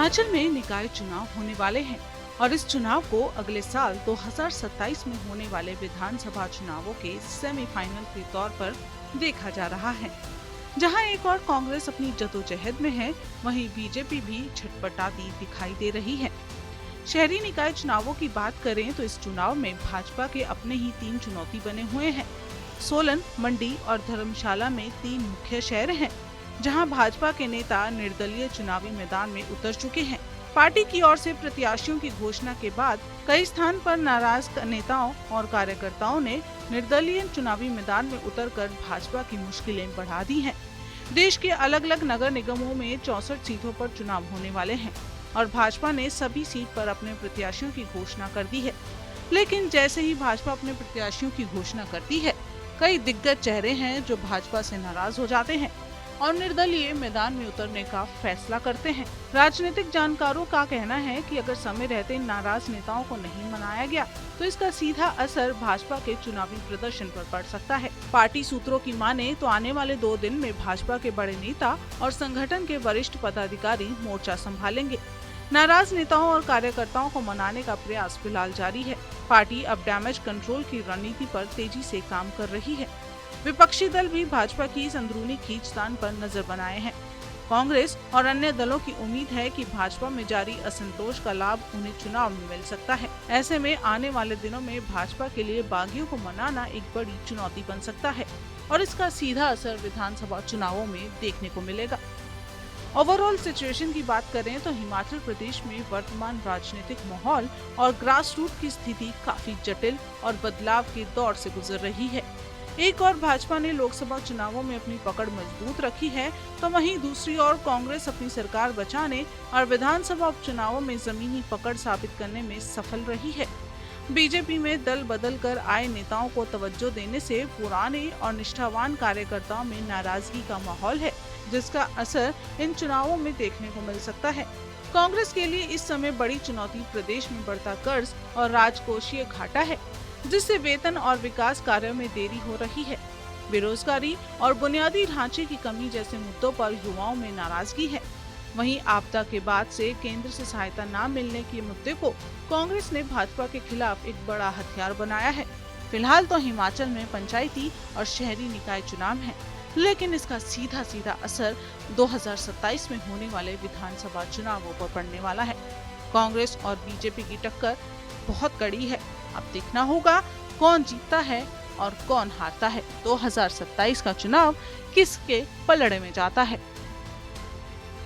हिमाचल में निकाय चुनाव होने वाले हैं और इस चुनाव को अगले साल 2027 में होने वाले विधानसभा चुनावों के सेमीफाइनल के तौर पर देखा जा रहा है। जहां एक और कांग्रेस अपनी जदोजहद में है, वहीं बीजेपी भी छटपटाती दिखाई दे रही है। शहरी निकाय चुनावों की बात करें तो इस चुनाव में भाजपा के अपने ही 3 चुनौती बने हुए हैं। सोलन, मंडी और धर्मशाला में 3 मुख्य शहर हैं, जहां भाजपा के नेता निर्दलीय चुनावी मैदान में उतर चुके हैं। पार्टी की ओर से प्रत्याशियों की घोषणा के बाद कई स्थान पर नाराज नेताओं और कार्यकर्ताओं ने निर्दलीय चुनावी मैदान में उतरकर भाजपा की मुश्किलें बढ़ा दी हैं। देश के अलग अलग नगर निगमों में 64 सीटों पर चुनाव होने वाले हैं और भाजपा ने सभी सीट पर अपने प्रत्याशियों की घोषणा कर दी है। लेकिन जैसे ही भाजपा अपने प्रत्याशियों की घोषणा करती है, कई दिग्गज चेहरे हैं जो भाजपा से नाराज हो जाते हैं और निर्दलीय मैदान में उतरने का फैसला करते हैं। राजनीतिक जानकारों का कहना है कि अगर समय रहते नाराज नेताओं को नहीं मनाया गया तो इसका सीधा असर भाजपा के चुनावी प्रदर्शन पर पड़ सकता है। पार्टी सूत्रों की माने तो आने वाले 2 दिन में भाजपा के बड़े नेता और संगठन के वरिष्ठ पदाधिकारी मोर्चा संभालेंगे। नाराज नेताओं और कार्यकर्ताओं को मनाने का प्रयास फिलहाल जारी है। पार्टी अब डैमेज कंट्रोल की रणनीति पर तेजी से काम कर रही है। विपक्षी दल भी भाजपा की इस अंदरूनी खींचतान पर नजर बनाए हैं। कांग्रेस और अन्य दलों की उम्मीद है कि भाजपा में जारी असंतोष का लाभ उन्हें चुनाव में मिल सकता है। ऐसे में आने वाले दिनों में भाजपा के लिए बागियों को मनाना एक बड़ी चुनौती बन सकता है और इसका सीधा असर विधानसभा चुनावों में देखने को मिलेगा। ओवरऑल सिचुएशन की बात करें तो हिमाचल प्रदेश में वर्तमान राजनीतिक माहौल और ग्रास रूट की स्थिति काफी जटिल और बदलाव के दौर से गुजर रही है। एक और भाजपा ने लोकसभा चुनावों में अपनी पकड़ मजबूत रखी है, तो वहीं दूसरी ओर कांग्रेस अपनी सरकार बचाने और विधानसभा उपचुनावों में जमीनी पकड़ साबित करने में सफल रही है। बीजेपी में दल बदल कर आए नेताओं को तवज्जो देने से पुराने और निष्ठावान कार्यकर्ताओं में नाराजगी का माहौल है, जिसका असर इन चुनावों में देखने को मिल सकता है। कांग्रेस के लिए इस समय बड़ी चुनौती प्रदेश में बढ़ता कर्ज और राजकोषीय घाटा है, जिससे वेतन और विकास कार्यों में देरी हो रही है। बेरोजगारी और बुनियादी ढांचे की कमी जैसे मुद्दों पर युवाओं में नाराजगी है। वहीं आपदा के बाद से केंद्र से सहायता न मिलने के मुद्दे को कांग्रेस ने भाजपा के खिलाफ एक बड़ा हथियार बनाया है। फिलहाल तो हिमाचल में पंचायती और शहरी निकाय चुनाव है, लेकिन इसका सीधा असर 2027 में होने वाले विधानसभा चुनावों पर पड़ने वाला है। कांग्रेस और बीजेपी की टक्कर बहुत कड़ी है। अब देखना होगा कौन जीतता है और कौन हारता है। 2027 का चुनाव किसके पलड़े में जाता है।